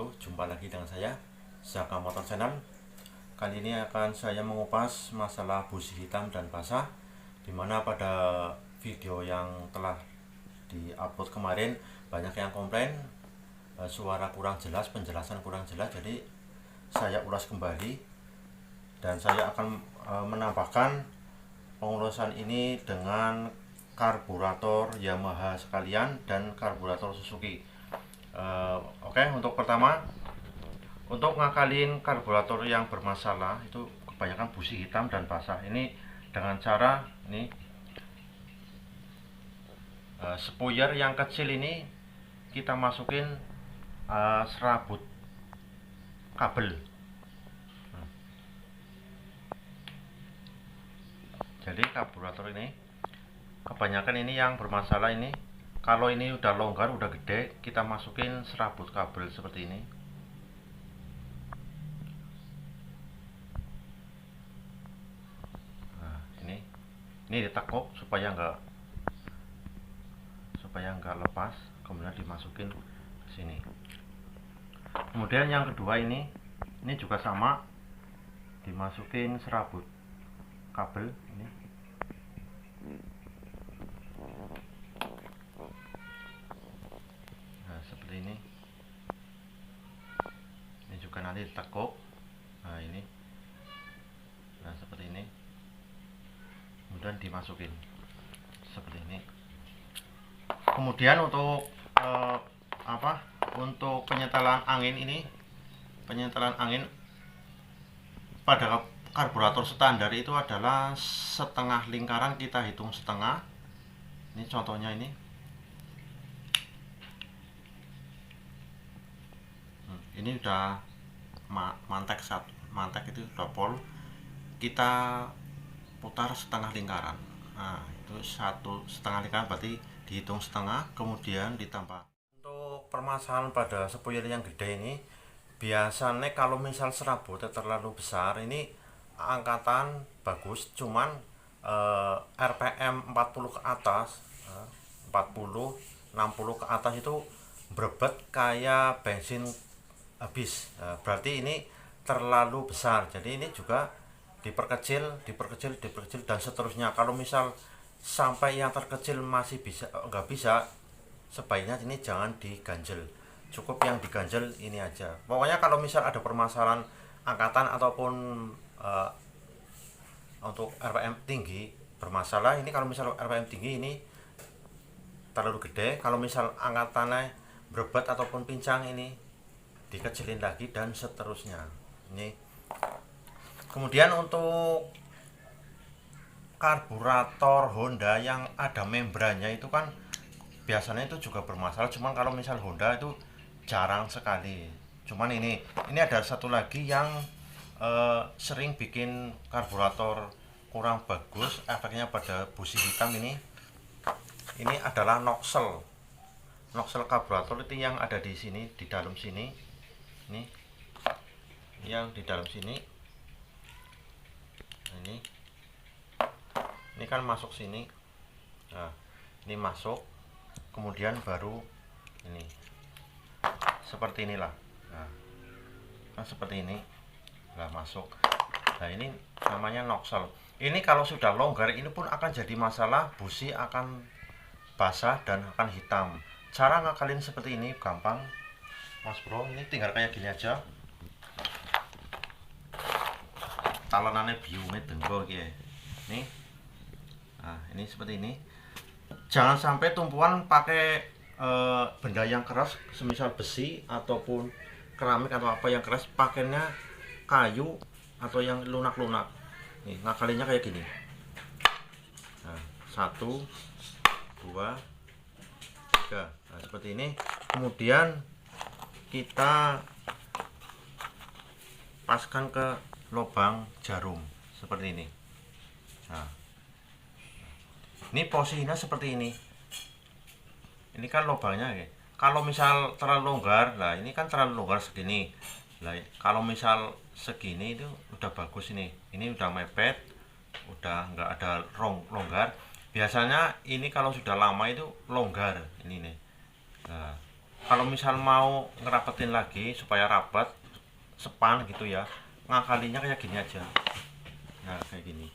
wabarakatuh. Jumpa lagi dengan saya, Zaka Motor Channel. Kali ini akan saya mengupas masalah busi hitam dan basah, dimana pada video yang telah diupload kemarin banyak yang komplain suara kurang jelas, penjelasan kurang jelas. Jadi saya ulas kembali dan saya akan menambahkan pengulasan ini dengan karburator Yamaha sekalian dan karburator Suzuki. Oke, untuk pertama, untuk ngakalin karburator yang bermasalah itu kebanyakan busi hitam dan basah. Ini dengan cara ini spoiler yang kecil ini kita masukin serabut kabel. Jadi karburator ini kebanyakan ini yang bermasalah ini, kalau ini udah longgar, udah gede, kita masukin serabut kabel seperti ini. Nah, ini ditekuk supaya nggak lepas, kemudian dimasukin ke sini. Kemudian yang kedua ini juga sama, dimasukin serabut kabel ini. Nah, seperti ini juga nanti ditekuk. Nah, ini, nah seperti ini, kemudian dimasukin seperti ini. Kemudian untuk untuk penyetelan angin ini, penyetelan angin pada karburator standar itu adalah setengah lingkaran, kita hitung setengah. Ini contohnya ini. Ini udah mantek mantek itu udah pol. Kita putar setengah lingkaran. Nah, itu setengah lingkaran berarti dihitung setengah, kemudian ditambah. Untuk permasalahan pada spoiler yang gede ini, biasanya kalau misal serabutnya terlalu besar, ini angkatan bagus, cuman RPM 40 ke atas, 40 60 ke atas itu berebet kayak bensin habis. Berarti ini terlalu besar. Jadi ini juga diperkecil dan seterusnya. Kalau misal sampai yang terkecil masih bisa, nggak bisa, sebaiknya ini jangan diganjel, cukup yang diganjel ini aja. Pokoknya kalau misal ada permasalahan angkatan ataupun untuk RPM tinggi bermasalah, ini kalau misal RPM tinggi ini terlalu gede, kalau misal angkatannya berebet ataupun pincang, ini dikecilin lagi dan seterusnya. Ini kemudian untuk karburator Honda yang ada membrannya itu kan biasanya itu juga bermasalah, cuman kalau misal Honda itu jarang sekali. Cuman ini ada satu lagi yang sering bikin karburator kurang bagus efeknya pada busi hitam ini adalah noksel karburator itu yang ada di sini, di dalam sini. Ini yang di dalam sini, ini kan masuk sini. Nah, ini masuk, kemudian baru ini seperti inilah. Nah, kan seperti ini lah masuk. Nah, ini namanya noksel. Ini kalau sudah longgar, ini pun akan jadi masalah, busi akan basah dan akan hitam. Cara ngakalin seperti ini gampang, Mas Bro. Ini tinggal kayak gini aja. Talenannya biume dengko ya. Nih. Nah, ini seperti ini. Jangan sampai tumpuan pakai benda yang keras, semisal besi ataupun keramik atau apa yang keras, pakainya kayu atau yang lunak-lunak. Nih, ngakalinya kayak gini. Nah, 1 2 3. Nah, seperti ini. Kemudian kita paskan ke lubang jarum seperti ini. Nah, ini posisinya seperti ini. Ini kan lubangnya ya. Kalau misal terlalu longgar, nah ini kan terlalu longgar segini. Nah, kalau misal segini itu udah bagus ini. Ini udah mepet, udah nggak ada longgar. Biasanya ini kalau sudah lama itu longgar ini nih. Nah, kalau misal mau ngerapetin lagi supaya rapat sepan gitu ya, ngakalinya kayak gini aja. Nah kayak gini,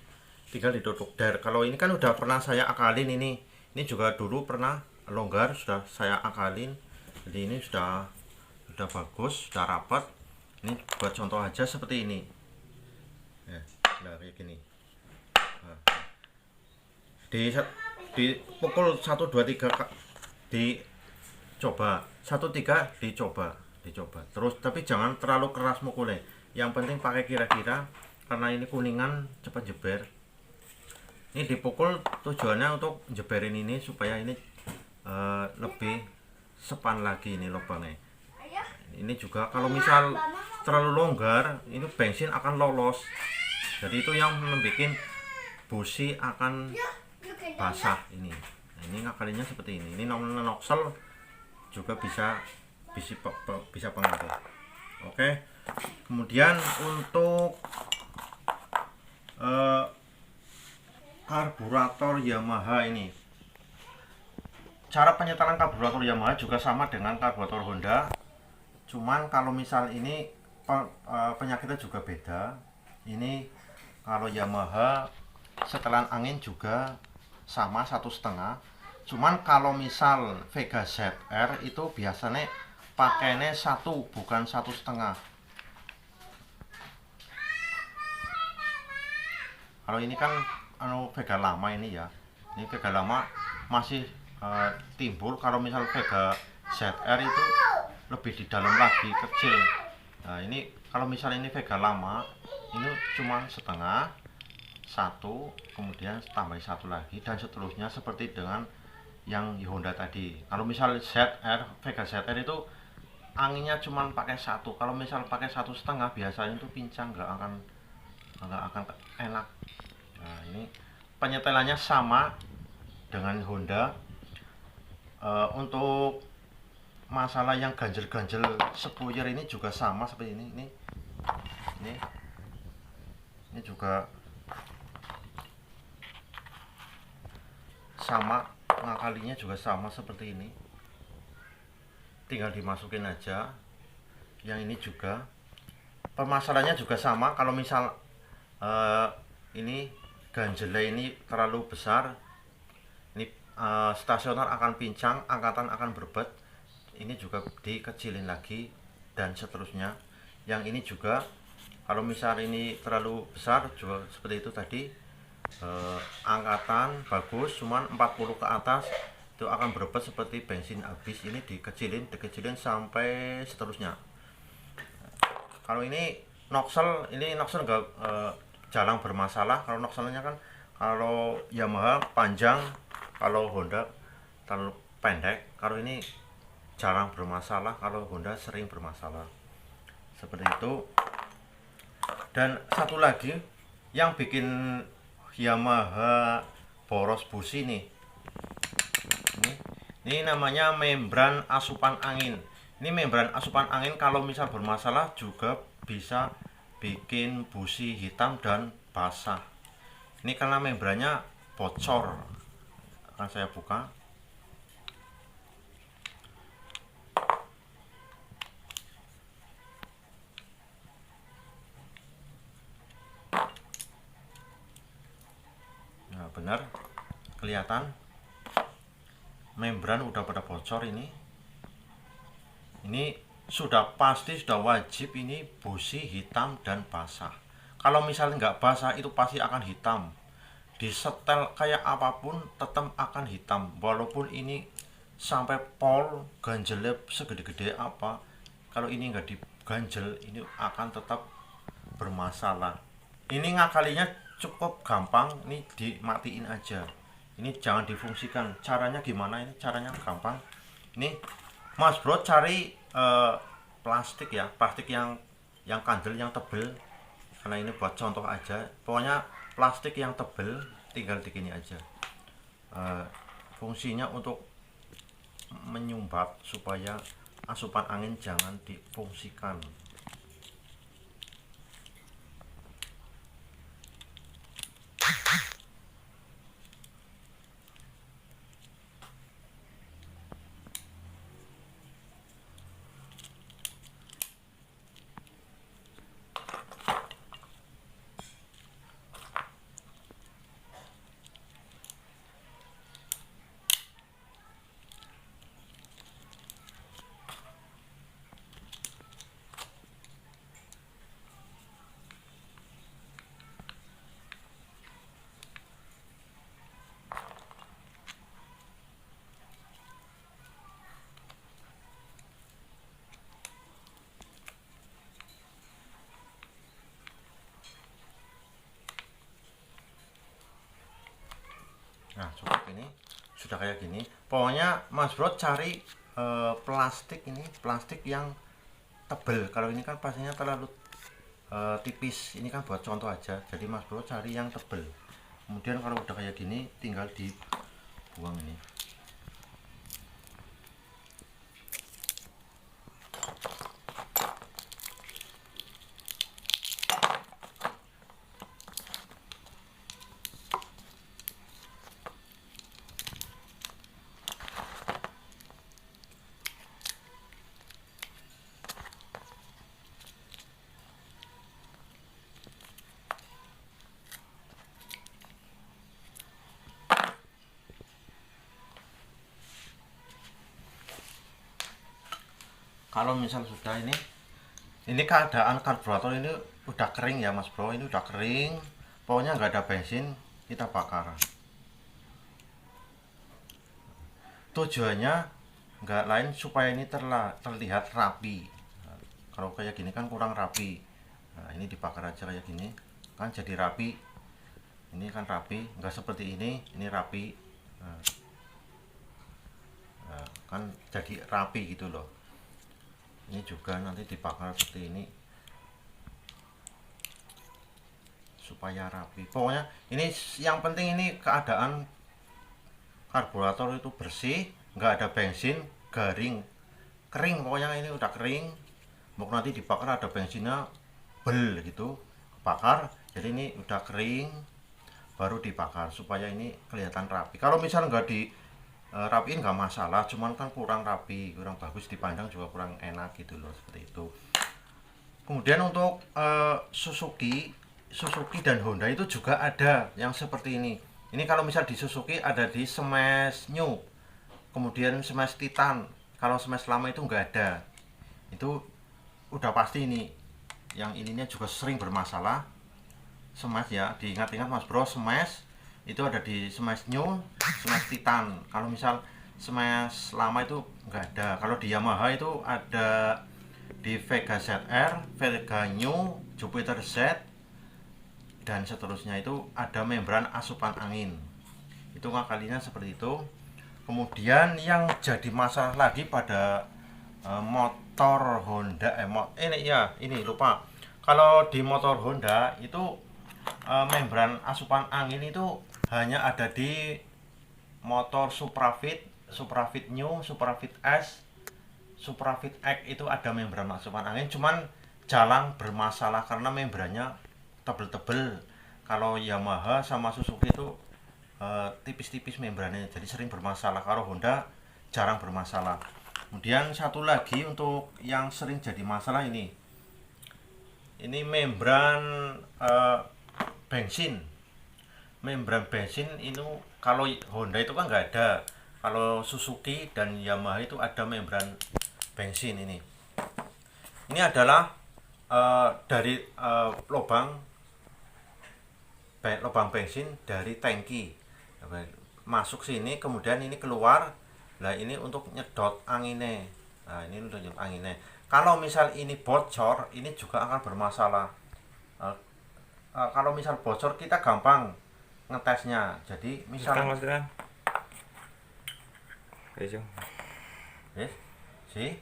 tinggal ditutup dar. Kalau ini kan udah pernah saya akalin, ini juga dulu pernah longgar, sudah saya akalin, jadi ini sudah bagus, sudah rapat. Ini buat contoh aja seperti ini ya. Nah kayak gini, nah, di pukul 1 2 3 dicoba, 1 3 dicoba terus, tapi jangan terlalu keras mukulnya. Yang penting pakai kira-kira, karena ini kuningan cepat jeber. Ini dipukul tujuannya untuk jeberin ini supaya ini lebih sepan lagi ini lubangnya. Ini juga kalau misal terlalu longgar, ini bensin akan lolos, jadi itu yang membuat busi akan basah ini. Nah, ini ngakalinya seperti ini. Ini noksel juga bisa pengaruh. Oke, kemudian untuk karburator Yamaha ini, cara penyetelan karburator Yamaha juga sama dengan karburator Honda, cuman kalau misal ini penyakitnya juga beda. Ini kalau Yamaha setelan angin juga sama 1,5, cuman kalau misal Vega ZR itu biasanya pakainya 1 bukan 1,5. Kalau ini kan Vega lama ini ya, ini Vega lama masih timbul. Kalau misal Vega ZR itu lebih di dalam lagi, kecil. Nah ini kalau misal ini Vega lama, ini cuma setengah, 1, kemudian tambah 1 lagi, dan seterusnya seperti dengan yang Honda tadi. Kalau misal ZR, Vega ZR itu anginnya cuma pakai 1. Kalau misal pakai 1,5 biasanya itu pincang, nggak akan enak. Nah ini penyetelannya sama dengan Honda. Untuk masalah yang ganjel-ganjel spoiler ini juga sama seperti ini. Ini juga sama, ngakalinya juga sama seperti ini, tinggal dimasukin aja. Yang ini juga permasalahannya juga sama. Kalau misal ini ganjelnya ini terlalu besar, ini stasioner akan pincang, angkatan akan berbet. Ini juga dikecilin lagi dan seterusnya. Yang ini juga kalau misal ini terlalu besar juga seperti itu tadi, angkatan bagus, cuman 40 ke atas itu akan berebet seperti bensin habis. Ini dikecilin sampai seterusnya. Kalau ini noksel enggak jarang bermasalah. Kalau nokselnya kan kalau Yamaha panjang, kalau Honda terlalu pendek. Kalau ini jarang bermasalah, kalau Honda sering bermasalah seperti itu. Dan satu lagi yang bikin Yamaha boros busi nih, ini namanya membran asupan angin. Ini membran asupan angin kalau misal bermasalah juga bisa bikin busi hitam dan basah. Ini karena membrannya bocor. Akan saya buka. Nah, benar kelihatan membran udah pada bocor ini. Ini sudah pasti, sudah wajib ini busi hitam dan basah. Kalau misalnya nggak basah itu pasti akan hitam. Disetel kayak apapun tetap akan hitam. Walaupun ini sampai pol ganjelnya segede-gede apa, kalau ini nggak diganjel ini akan tetap bermasalah. Ini ngakalinya cukup gampang, ini dimatiin aja. Ini jangan difungsikan. Caranya gimana? Ini caranya gampang. Ini Mas Bro cari plastik ya, plastik yang kandel, yang tebel. Karena ini buat contoh aja. Pokoknya plastik yang tebel, tinggal digini aja. Fungsinya untuk menyumbat supaya asupan angin jangan difungsikan. sudah kayak gini. Pokoknya Mas Bro cari plastik, ini plastik yang tebel. Kalau ini kan plastiknya terlalu tipis, ini kan buat contoh aja, jadi Mas Bro cari yang tebel. Kemudian kalau udah kayak gini tinggal dibuang ini. Kalau misal sudah ini keadaan karburator ini udah kering ya Mas Bro, ini udah kering, pokoknya nggak ada bensin, kita bakar. Tujuannya nggak lain supaya ini terlihat rapi. Nah, kalau kayak gini kan kurang rapi. Nah, ini dibakar aja kayak gini kan jadi rapi. Ini kan rapi, nggak seperti ini rapi. Nah, kan jadi rapi gitu loh. Ini juga nanti dibakar seperti ini supaya rapi. Pokoknya ini yang penting ini keadaan karburator itu bersih, nggak ada bensin, garing, kering. Pokoknya ini udah kering, mau nanti dibakar ada bensinnya bel gitu, bakar. Jadi ini udah kering baru dibakar supaya ini kelihatan rapi. Kalau misal nggak di rapiin nggak masalah, cuman kan kurang rapi, kurang bagus dipandang, juga kurang enak gitu loh, seperti itu. Kemudian untuk Suzuki dan Honda itu juga ada yang seperti ini. Ini kalau misal di Suzuki ada di Smash New, kemudian Smash Titan. Kalau Smash lama itu nggak ada. Itu udah pasti ini. Yang ininya juga sering bermasalah. Smash ya, diingat-ingat Mas Bro, Smash itu ada di Smash New, Smash Titan. Kalau misal Smash lama itu nggak ada. Kalau di Yamaha itu ada di Vega ZR, Vega New, Jupiter Z, dan seterusnya. Itu ada membran asupan angin. Itu ngakalinya seperti itu. Kemudian yang jadi masalah lagi pada motor Honda, ini lupa. Kalau di motor Honda itu membran asupan angin itu hanya ada di motor Suprafit, Suprafit New, Suprafit S, Suprafit X itu ada membran asupan angin, cuman jarang bermasalah karena membrannya tebel-tebel. Kalau Yamaha sama Suzuki itu tipis-tipis membrannya, jadi sering bermasalah. Kalau Honda jarang bermasalah. Kemudian satu lagi untuk yang sering jadi masalah ini membran bensin. Membran bensin itu kalau Honda itu kan nggak ada. Kalau Suzuki dan Yamaha itu ada membran bensin ini. Ini adalah dari lubang bensin dari tangki masuk sini, kemudian ini keluar. Nah ini untuk nyedot anginnya. Nah ini untuk nyedot anginnya. Kalau misal ini bocor, ini juga akan bermasalah. Kalau misal bocor kita gampang ngetesnya. Jadi misal sih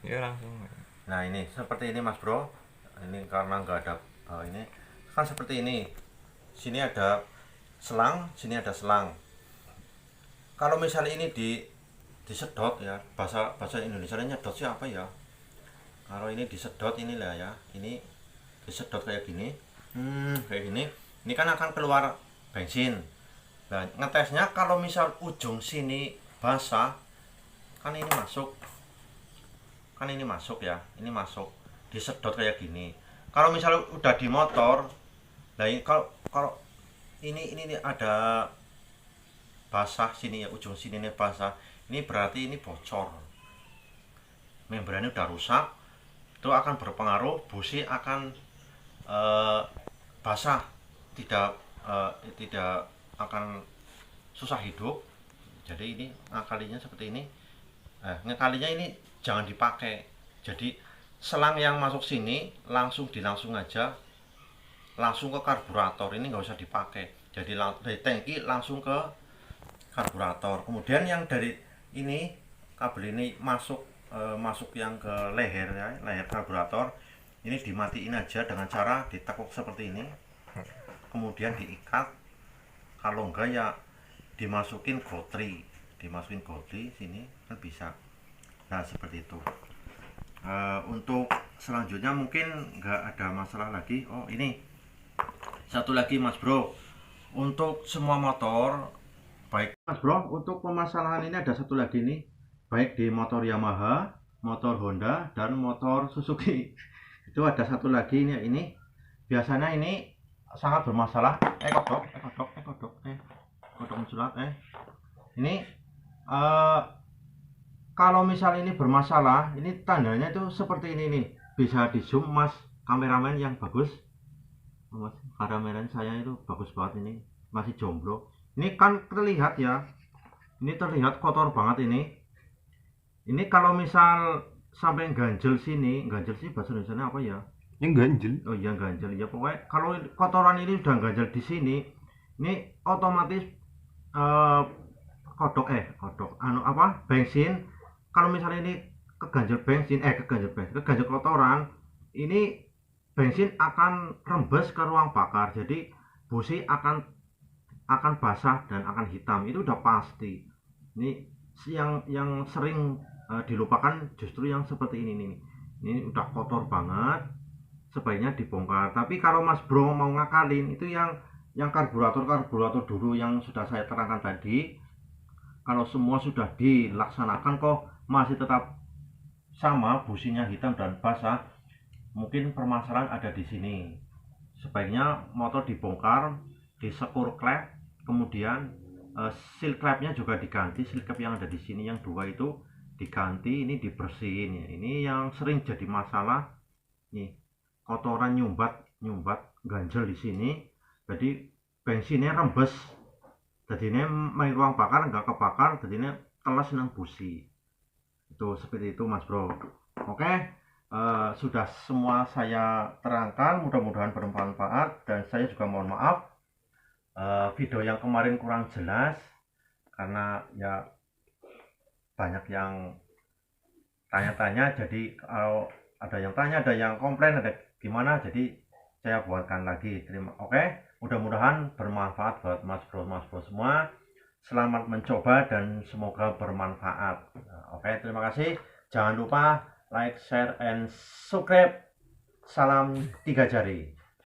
ya langsung. Nah ini seperti ini Mas Bro. Ini karena nggak ada ini kan seperti ini. Sini ada selang, sini ada selang. Kalau misal ini disedot ya, bahasa Indonesianya nyedot sih apa ya? Kalau ini disedot inilah ya, ini disedot kayak gini, kayak gini. Ini kan akan keluar bensin. Nah ngetesnya kalau misal ujung sini basah, kan ini masuk ya, ini masuk, disedot kayak gini. Kalau misal udah di motor, nah ini kalau ini ada basah sini ya, ujung sini ini basah, ini berarti ini bocor, membrannya udah rusak. Itu akan berpengaruh, busi akan basah, tidak akan susah hidup. Jadi ini ngakalinya seperti ini. Ngakalinya ini jangan dipakai. Jadi selang yang masuk sini langsung aja, langsung ke karburator, ini nggak usah dipakai. Jadi dari tangki langsung ke karburator. Kemudian yang dari ini, kabel ini masuk yang ke leher ya, leher karburator. Ini dimatiin aja dengan cara ditekuk seperti ini, kemudian diikat. Kalau enggak ya dimasukin gotri sini kan bisa. Nah seperti itu. Untuk selanjutnya mungkin nggak ada masalah lagi. Oh ini satu lagi Mas Bro, untuk semua motor baik Mas Bro, untuk permasalahan ini ada satu lagi nih, baik di motor Yamaha, motor Honda, dan motor Suzuki. Itu ada satu lagi ini biasanya ini sangat bermasalah. Kodok menculat. Ini kalau misal ini bermasalah, ini tandanya itu seperti ini nih. Bisa di zoom Mas kameramen yang bagus. Mas kameramen saya itu bagus banget, ini masih jomblo. Ini kan terlihat ya, ini terlihat kotor banget ini. Ini kalau misal sampai ganjel sini bahasa Indonesia apa ya? Yang ganjel. Oh iya ganjel ya, pokoknya kalau kotoran ini udah ganjel di sini, ini otomatis kodok bensin. Kalau misalnya ini keganjel kotoran, ini bensin akan rembes ke ruang bakar, jadi busi akan basah dan akan hitam, itu udah pasti. Ini yang sering dilupakan justru yang seperti ini nih. Ini udah kotor banget, sebaiknya dibongkar. Tapi kalau Mas Bro mau ngakalin, itu yang karburator dulu yang sudah saya terangkan tadi. Kalau semua sudah dilaksanakan kok masih tetap sama, businya hitam dan basah, mungkin permasalahan ada di sini. Sebaiknya motor dibongkar, disekur klep, kemudian seal klepnya juga diganti. Seal klep yang ada di sini yang dua itu diganti, ini dibersihin. Ini yang sering jadi masalah nih, kotoran nyumbat ganjel di sini, jadi bensinnya rembes, jadinya main ruang bakar nggak kebakar, jadinya teles nang busi. Itu seperti itu Mas Bro. Oke, sudah semua saya terangkan, mudah-mudahan bermanfaat. Dan saya juga mohon maaf video yang kemarin kurang jelas, karena ya banyak yang tanya-tanya, jadi kalau ada yang tanya, ada yang komplain, ada gimana, jadi saya buatkan lagi. Oke, mudah-mudahan bermanfaat buat Mas Bro semua. Selamat mencoba dan semoga bermanfaat. Oke, terima kasih. Jangan lupa like, share, and subscribe. Salam 3 jari.